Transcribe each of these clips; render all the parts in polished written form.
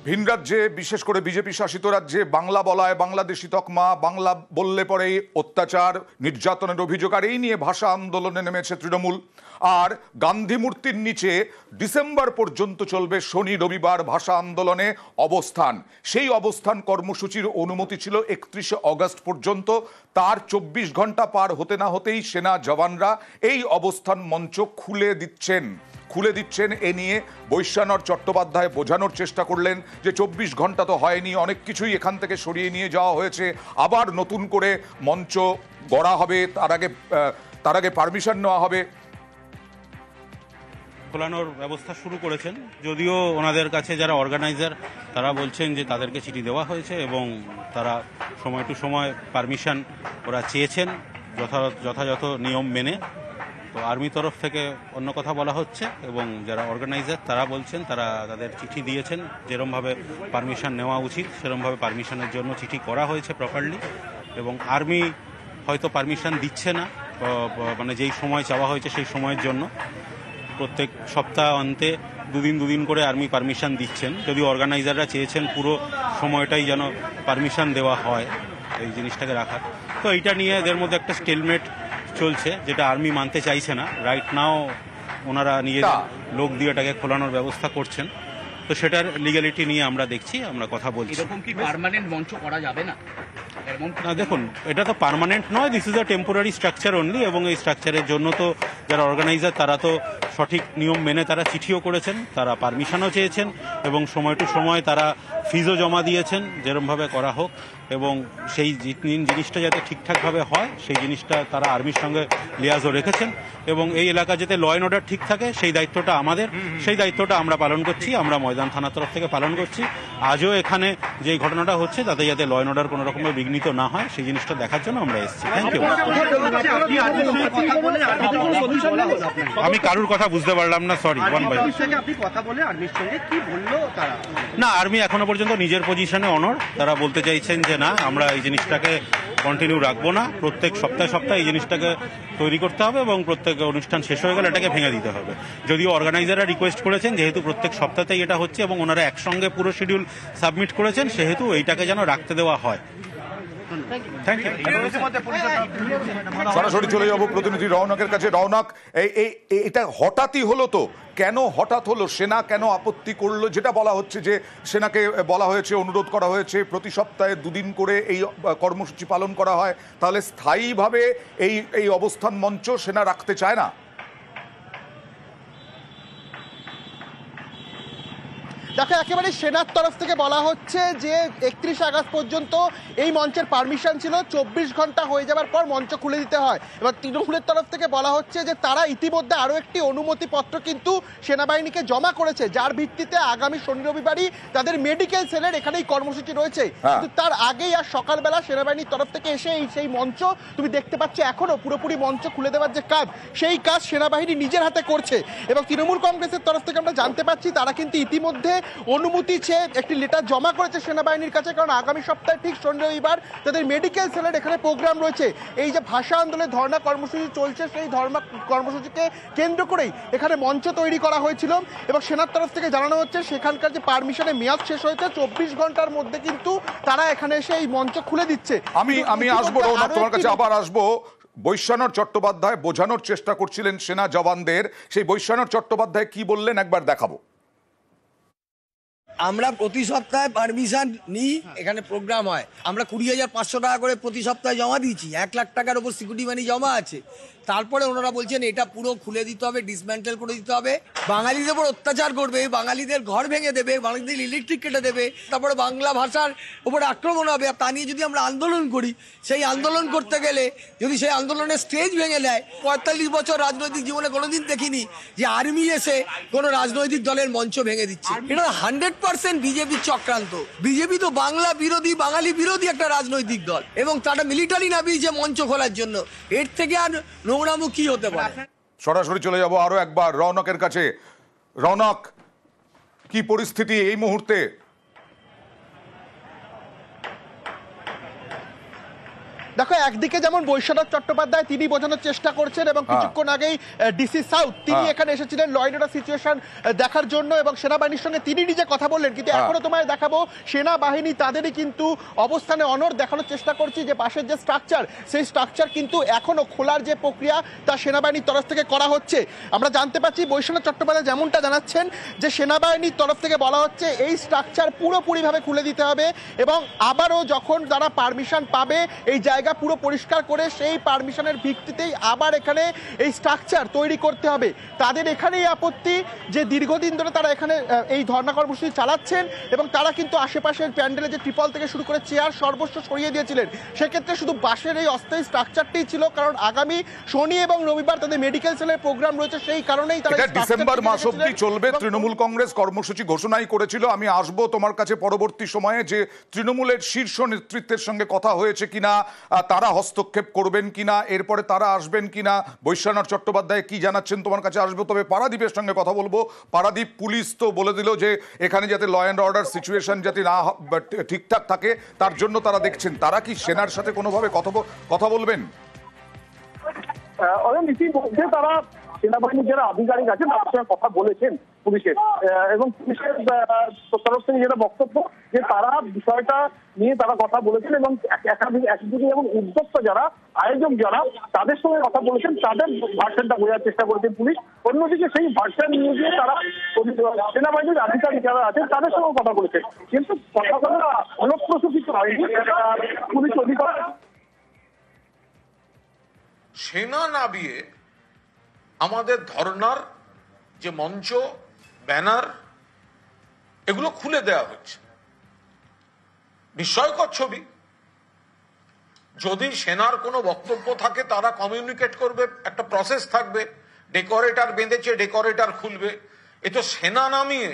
ভিন রাজ্যে, বিশেষ করে বিজেপি শাসিত রাজ্যে বাংলা বলায় বাংলাদেশি তকমা, বাংলা বললে পরেই অত্যাচার নির্যাতনের অভিযোগ, আর এই নিয়ে ভাষা আন্দোলনে নেমেছে তৃণমূল। আর গান্ধী মূর্তির নিচে ডিসেম্বর পর্যন্ত চলবে শনি রবিবার ভাষা আন্দোলনে অবস্থান। সেই অবস্থান কর্মসূচির অনুমতি ছিল 31শে অগস্ট পর্যন্ত। তার 24 ঘন্টা পার হতে না হতেই সেনা জওয়ানরা এই অবস্থান মঞ্চ খুলে দিচ্ছেন। এ নিয়ে বৈশ্যানর চট্টোপাধ্যায় বোঝানোর চেষ্টা করলেন যে 24 ঘন্টা তো হয়নি, অনেক কিছুই এখান থেকে সরিয়ে নিয়ে যাওয়া হয়েছে, আবার নতুন করে মঞ্চ গড়া হবে, তার আগে পারমিশন নেওয়া হবে। খোলানোর ব্যবস্থা শুরু করেছেন, যদিও ওনাদের কাছে যারা অর্গানাইজার তারা বলছেন যে তাদেরকে চিঠি দেওয়া হয়েছে এবং তারা সময় টু সময় পারমিশন ওরা চেয়েছেন যথাযথ নিয়ম মেনে। তো আর্মি তরফ থেকে অন্য কথা বলা হচ্ছে এবং যারা অর্গানাইজার তারা বলছেন তারা তাদের চিঠি দিয়েছেন, যেরমভাবে পারমিশন নেওয়া উচিত সেরমভাবে পারমিশনের জন্য চিঠি করা হয়েছে প্রপারলি। এবং আর্মি হয়তো পারমিশন দিচ্ছে না, মানে যেই সময় চাওয়া হয়েছে সেই সময়ের জন্য। প্রত্যেক সপ্তাহ অন্তে দুদিন করে আর্মি পারমিশন দিচ্ছেন, যদিও অর্গানাইজাররা চেয়েছেন পুরো সময়টাই যেন পারমিশন দেওয়া হয় এই জিনিসটাকে রাখার। তো এইটা নিয়ে এদের মধ্যে একটা স্টেলমেট চলছে, যেটা আর্মি মানতে চাইছে না। রাইট নাও ওনারা নিজেদের লোক দিয়ে এটাকে খোলানোর ব্যবস্থা করছেন। তো সেটার লিগ্যালিটি নিয়ে আমরা দেখছি, আমরা কথা বলছি। এরকম কি পার্মানেন্ট মঞ্চ করা যাবে না? না, দেখুন, এটা তো পার্মানেন্ট নয়, this is a temporary structure only. এবং এই স্ট্রাকচারের জন্য তো যারা অর্গানাইজার তারা তো সঠিক নিয়ম মেনে তারা চিঠিও করেছেন, তারা পারমিশনও চেয়েছেন এবং সময় টু সময় তারা ফিজও জমা দিয়েছেন যেরমভাবে করা হোক। এবং সেই জিনিসটা যাতে ঠিকঠাকভাবে হয় সেই জিনিসটা তারা আর্মির সঙ্গে লিয়াজও রেখেছেন। এবং এই এলাকা যাতে ল অ্যান্ড অর্ডার ঠিক থাকে সেই দায়িত্বটা আমাদের, সেই দায়িত্বটা আমরা পালন করছি, আমরা ময়দান থানার তরফ থেকে পালন করছি। আজও এখানে যে ঘটনাটা হচ্ছে তাতে যাতে ল অ্যান্ড অর্ডার কোনো রকমের বিঘ্নিত না হয় সেই জিনিসটা দেখার জন্য আমরা এসেছি। Thank you. আমি কারুর কথা বুঝতে পারলাম না, সরি। না, আর্মি এখনো পর্যন্ত নিজের পজিশনে অনড়। তারা বলতে চাইছেন যে না, আমরা এই জিনিসটাকে কন্টিনিউ রাখবো না, প্রত্যেক সপ্তাহে এই জিনিসটাকে তৈরি করতে হবে এবং প্রত্যেক অনুষ্ঠান শেষ হয়ে গেলে এটাকে ভেঙে দিতে হবে। যদিও অর্গানাইজাররা রিকোয়েস্ট করেছেন, যেহেতু প্রত্যেক সপ্তাহতেই এটা হচ্ছে এবং ওনারা একসঙ্গে পুরো শিডিউল সাবমিট করেছেন, সেহেতু এইটাকে যেন রাখতে দেওয়া হয়। সরাসরি চলে যাবো প্রতিনিধি রওনকের কাছে। রওনক, এটা হঠাৎই হলো তো, কেন হঠাৎ হলো? সেনা কেন আপত্তি করলো? যেটা বলা হচ্ছে যে সেনাকে বলা হয়েছে, অনুরোধ করা হয়েছে প্রতি সপ্তাহে 2 দিন করে এই কর্মসূচি পালন করা হয়, তাহলে স্থায়ীভাবে এই অবস্থান মঞ্চ সেনা রাখতে চায় না? দেখো, একেবারে সেনার তরফ থেকে বলা হচ্ছে যে 31 আগস্ট পর্যন্ত এই মঞ্চের পারমিশন ছিল, 24 ঘন্টা হয়ে যাওয়ার পর মঞ্চ খুলে দিতে হয়। এবার তৃণমূলের তরফ থেকে বলা হচ্ছে যে তারা ইতিমধ্যে আরও একটি অনুমতিপত্র কিন্তু সেনাবাহিনীকে জমা করেছে, যার ভিত্তিতে আগামী শনি রবিবারই তাদের মেডিকেল সেলের এখানেই কর্মসূচি রয়েছে। কিন্তু তার আগেই আর সকালবেলা সেনাবাহিনীর তরফ থেকে এসে সেই মঞ্চ তুমি দেখতে পাচ্ছ, এখনো পুরোপুরি মঞ্চ খুলে দেওয়ার যে কাজ, সেই কাজ সেনাবাহিনী নিজের হাতে করছে। এবং তৃণমূল কংগ্রেসের তরফ থেকে আমরা জানতে পাচ্ছি তারা কিন্তু ইতিমধ্যে অনুমতি চেয়ে একটি লেটার জমা করেছে সেনাবাহিনীর কাছে, কারণ আগামী সপ্তাহে ঠিক শনি রবিবার তাদের মেডিকেল সেলের এখানে প্রোগ্রাম রয়েছে। এই যে ভাষা আন্দোলনের ধর্ণা কর্মসূচি চলছে, সেই ধর্ণা কর্মসূচিকে কেন্দ্র করেই এখানে মঞ্চ তৈরি করা হয়েছিল। এবং সেনার তরফ থেকে জানানো হচ্ছে সেখানকার যে পারমিশনের মেয়াদ শেষ হয়েছে, 24 ঘন্টার মধ্যে কিন্তু তারা এখানে এসে এই মঞ্চ খুলে দিচ্ছে। আমি আসবো রওনক, তোমার কাছে আবার আসবো। বৈশ্যানর চট্টোপাধ্যায় বোঝানোর চেষ্টা করছিলেন সেনা জওয়ানদের, সেই বৈশ্যানর চট্টোপাধ্যায় কি বললেন একবার দেখাবো। আমরা প্রতি সপ্তাহে পারমিশন নিই, এখানে প্রোগ্রাম হয়, আমরা 20,500 টাকা করে প্রতি সপ্তাহে জমা দিয়েছি, 1 লাখ টাকার ওপর সিকিউরিটি মানি জমা আছে। তারপরে ওনারা বলছেন এটা পুরো খুলে দিতে হবে, ডিসম্যান্টেল করে দিতে হবে, বাঙালিদের উপর অত্যাচার করবে, বাঙালিদের ঘর ভেঙে দেবে, বাঙালিদের ইলেকট্রিক কেটে দেবে, তারপরে বাংলা ভাষার উপরে আক্রমণ হবে। আর তা নিয়ে যদি আমরা আন্দোলন করি, সেই আন্দোলন করতে গেলে যদি সেই আন্দোলনের স্টেজ ভেঙে দেয়, 45 বছর রাজনৈতিক জীবনে কোনোদিন দেখিনি যে আর্মি এসে কোনো রাজনৈতিক দলের মঞ্চ ভেঙে দিচ্ছে। এটা 100% বিজেপির চক্রান্ত। বিজেপি তো বাংলা বিরোধী, বাঙালি বিরোধী একটা রাজনৈতিক দল এবং তারা মিলিটারি নামিয়েছে মঞ্চ খোলার জন্য। এর থেকে আর নোংরামু কি হতে পারে? সরাসরি চলে যাব আরো একবার রওনকের কাছে। রওনক, কি পরিস্থিতি এই মুহূর্তে? দেখো, একদিকে যেমন বৈশ্বনাথ চট্টোপাধ্যায় তিনি বোঝানোর চেষ্টা করছেন এবং কিছুক্ষণ আগেই ডিসি সাউথ তিনি এখানে এসেছিলেন ল অ্যান্ড অর্ডার সিচুয়েশন দেখার জন্য এবং সেনাবাহিনীর সঙ্গে তিনি নিজে কথা বললেন, কিন্তু এখনো তোমায় দেখাবো সেনাবাহিনী তাদেরই কিন্তু অবস্থানে অনড় দেখানোর চেষ্টা করছি যে পাশের যে স্ট্রাকচার সেই স্ট্রাকচার কিন্তু এখনো খোলার যে প্রক্রিয়া তা সেনাবাহিনীর তরফ থেকে করা হচ্ছে। আমরা জানতে পাচ্ছি বৈশ্বনাথ চট্টোপাধ্যায় যেমনটা জানাচ্ছেন যে সেনাবাহিনীর তরফ থেকে বলা হচ্ছে এই স্ট্রাকচার পুরোপুরিভাবে খুলে দিতে হবে এবং আবারও যখন তারা পারমিশন পাবে এই জায়গা পুরো পরিষ্কার করে সেই পারমিশনের ভিত্তিতেই আবার এখানে এই স্ট্রাকচার তৈরি করতে হবে। তাদের এখানেই আপত্তি যে দীর্ঘদিন ধরে তারা এখানে এই ধর্ণা কর্মসূচি চালাচ্ছেন এবং তারা কিন্তু আশেপাশের প্যান্ডেলে যে ট্রিপল থেকে শুরু করে চেয়ার সর্বস্ব সরিয়ে দিয়েছিলেন, সেক্ষেত্রে শুধু বাসের এই অস্থায়ী স্ট্রাকচারটি ছিল, কারণ আগামী শনি এবং রবিবার তাদের মেডিকেল সেলের প্রোগ্রাম রয়েছে, সেই কারণেই তারা ডিসেম্বর মাস অবধি চলবে। তৃণমূল কংগ্রেস কর্মসূচি ঘোষণাই করেছিল। আমি আসবো তোমার কাছে পরবর্তী সময়ে যে তৃণমূলের শীর্ষ নেতৃত্বের সঙ্গে কথা হয়েছে কিনা, তারা হস্তক্ষেপ করবেন কিনা, এরপরে তারা আসবেন কিনা, বৈশ্বনাথ চট্টোপাধ্যায় কি জানাচ্ছেন তোমার কাছে আসবো। তবে পারাদীপের সঙ্গে কথা বলবো। পারাদীপ, পুলিশ তো বলে দিল যে এখানে যাতে ল অ্যান্ড অর্ডার সিচুয়েশন যাতে না ঠিকঠাক থাকে তার জন্য তারা দেখছেন। তারা কি সেনার সাথে কোনোভাবে কথা বলবেন? ইতিমধ্যে তারা সেনাবাহিনীর যারা আধিকারিক আছেন তাদের সঙ্গে কথা বলেছেন পুলিশের, এবং পুলিশের তরফ থেকে যেটা বক্তব্য যে তারা বিষয়টা নিয়ে তারা কথা বলেছেন এবং একদিকে যেমন উদ্যোক্তা যারা আয়োজক যারা তাদের সঙ্গে কথা বলেছেন, তাদের ভার্সনটা বোঝার চেষ্টা করেছেন পুলিশ। অন্যদিকে সেই ভার্সন নিয়ে গিয়ে তারা সেনাবাহিনীর আধিকারিক যারা আছেন তাদের সঙ্গে কথা বলেছেন, কিন্তু কথাগুলো ফলপ্রসূ হয়নি। পুলিশ অধিকার সেনা নামিয়ে আমাদের ধর্নার যে মঞ্চ, ব্যানার, এগুলো খুলে দেওয়া হচ্ছে। বিস্ময়কর ছবি। যদি সেনার কোনো বক্তব্য থাকে তারা কমিউনিকেট করবে, একটা প্রসেস থাকবে। ডেকোরেটর বেঁধেছে, ডেকোরেটর খুলবে। এ তো সেনা নামিয়ে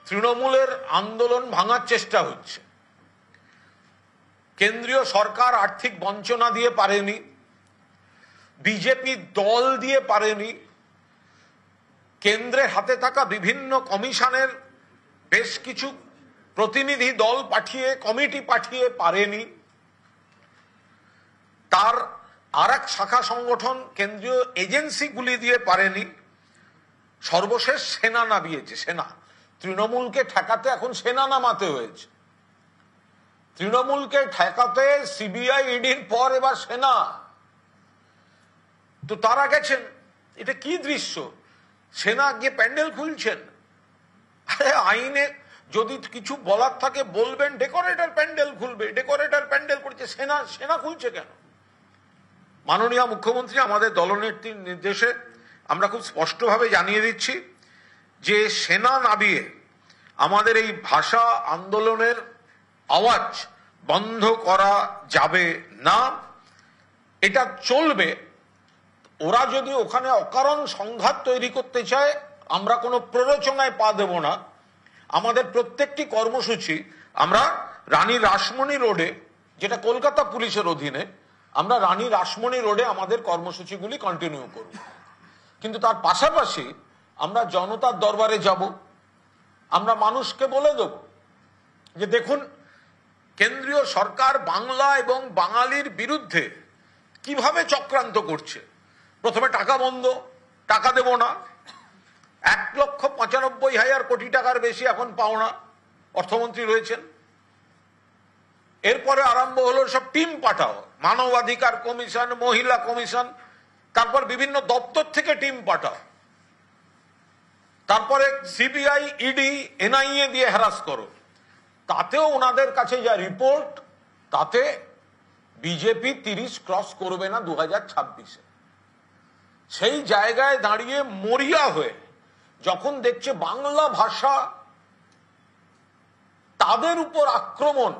তৃণমূলের আন্দোলন ভাঙার চেষ্টা হচ্ছে। কেন্দ্রীয় সরকার আর্থিক বঞ্চনা দিয়ে পারেনি, বিজেপি দল দিয়ে পারেনি, কেন্দ্রের হাতে থাকা বিভিন্ন কমিশনের বেশ কিছু প্রতিনিধি দল পাঠিয়ে, কমিটি পাঠিয়ে পারেনি, তার আর এক শাখা সংগঠন কেন্দ্রীয় এজেন্সিগুলি দিয়ে পারেনি, সর্বশেষ সেনা নামিয়েছে। সেনা, তৃণমূলকে ঠেকাতে এখন সেনা নামাতে হয়েছে। তৃণমূলকে ঠেকাতে সিবিআই, ইডির পর এবার সেনা। তো তারা গেছেন, এটা কি দৃশ্য? সেনা গিয়ে প্যান্ডেল খুলছেন। আরে আইনে যদি কিছু বলার থাকে বলবেন, ডেকোরেটর প্যান্ডেল খুলবে। ডেকোরেটর প্যান্ডেল করছে, সেনা খুলছে কেন? মাননীয় মুখ্যমন্ত্রী আমাদের দলনেত্রীর নির্দেশে আমরা খুব স্পষ্টভাবে জানিয়ে দিচ্ছি যে সেনা নামিয়ে আমাদের এই ভাষা আন্দোলনের আওয়াজ বন্ধ করা যাবে না। এটা চলবে। ওরা যদি ওখানে অকারণ সংঘাত তৈরি করতে চায়, আমরা কোনো প্ররোচনায় পা দেব না। আমাদের প্রত্যেকটি কর্মসূচি আমরা রানী রাসমণি রোডে, যেটা কলকাতা পুলিশের অধীনে, আমরা রানী রাসমণি রোডে আমাদের কর্মসূচিগুলি কন্টিনিউ করব। কিন্তু তার পাশাপাশি আমরা জনতার দরবারে যাব। আমরা মানুষকে বলে দেব যে দেখুন, কেন্দ্রীয় সরকার বাংলা এবং বাঙালির বিরুদ্ধে কিভাবে চক্রান্ত করছে। প্রথমে টাকা বন্ধ, টাকা দেব না, 1,95,000 কোটি টাকার বেশি এখন পাওনা, অর্থমন্ত্রী রয়েছেন। এরপরে আরম্ভ হলো সব টিম পাঠাও, মানবাধিকার কমিশন, মহিলা কমিশন, তারপর বিভিন্ন দপ্তর থেকে টিম পাঠাও, তারপরে সিবিআই, ইডি, এনআইএ দিয়ে হ্যারাস করো। তাতেও ওনাদের কাছে যা রিপোর্ট, তাতে বিজেপি 30 ক্রস করবে না 2026-এ। সেই জায়গায় দাঁড়িয়ে মরিয়া হয়ে যখন দেখছে বাংলা ভাষা তাদের উপর আক্রমণ,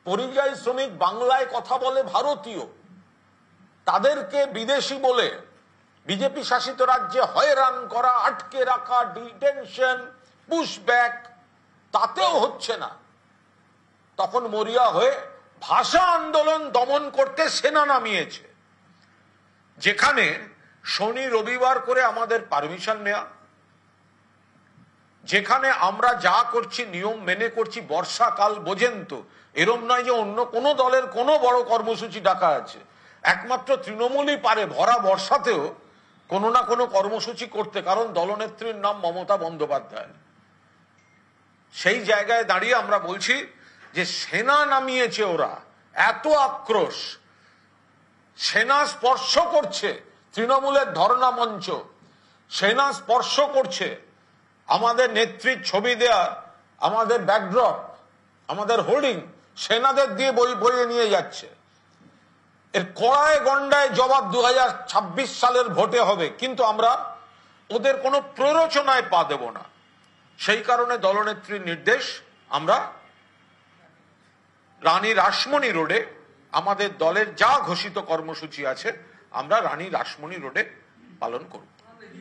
পরিযায়ী শ্রমিক বাংলায় কথা বলে ভারতীয়, তাদেরকে বিদেশি বলে বিজেপি শাসিত রাজ্যে হয়রান করা, আটকে রাখা, ডিটেনশন, পুশব্যাক, তাতেও হচ্ছে না, তখন মরিয়া হয়ে ভাষা আন্দোলন দমন করতে সেনা নামিয়েছে। যেখানে শনি রবিবার করে আমাদের পারমিশন নেওয়া, যেখানে আমরা যা করছি নিয়ম মেনে করছি, বর্ষাকাল বোঝেন তো, এরম নয় যে অন্য কোনো দলের কোনো বড় কর্মসূচি ডাকা আছে। একমাত্র তৃণমূলই পারে ভরা বর্ষাতেও কোনো না কোনো কর্মসূচি করতে, কারণ দলনেত্রীর নাম মমতা বন্দ্যোপাধ্যায়। সেই জায়গায় দাঁড়িয়ে আমরা বলছি যে সেনা নামিয়েছে ওরা, এত আক্রোশ, সেনা স্পর্শ করছে তৃণমূলের ধর্ণা মঞ্চ, সেনা স্পর্শ করছে আমাদের নেত্রীর ছবি দেয়া, আমাদের ব্যাকড্রপ, আমাদের হোর্ডিং সেনাদের দিয়ে বইয়ে নিয়ে যাচ্ছে। এর কড়ায় গন্ডায় জবাব 2026 সালের ভোটে হবে, কিন্তু আমরা ওদের কোনো প্ররোচনায় পা দেব না। সেই কারণে দলনেত্রীর নির্দেশ, আমরা রানী রাসমণি রোডে আমাদের দলের যা ঘোষিত কর্মসূচি আছে আমরা রানী রাসমণি রোডে পালন করব।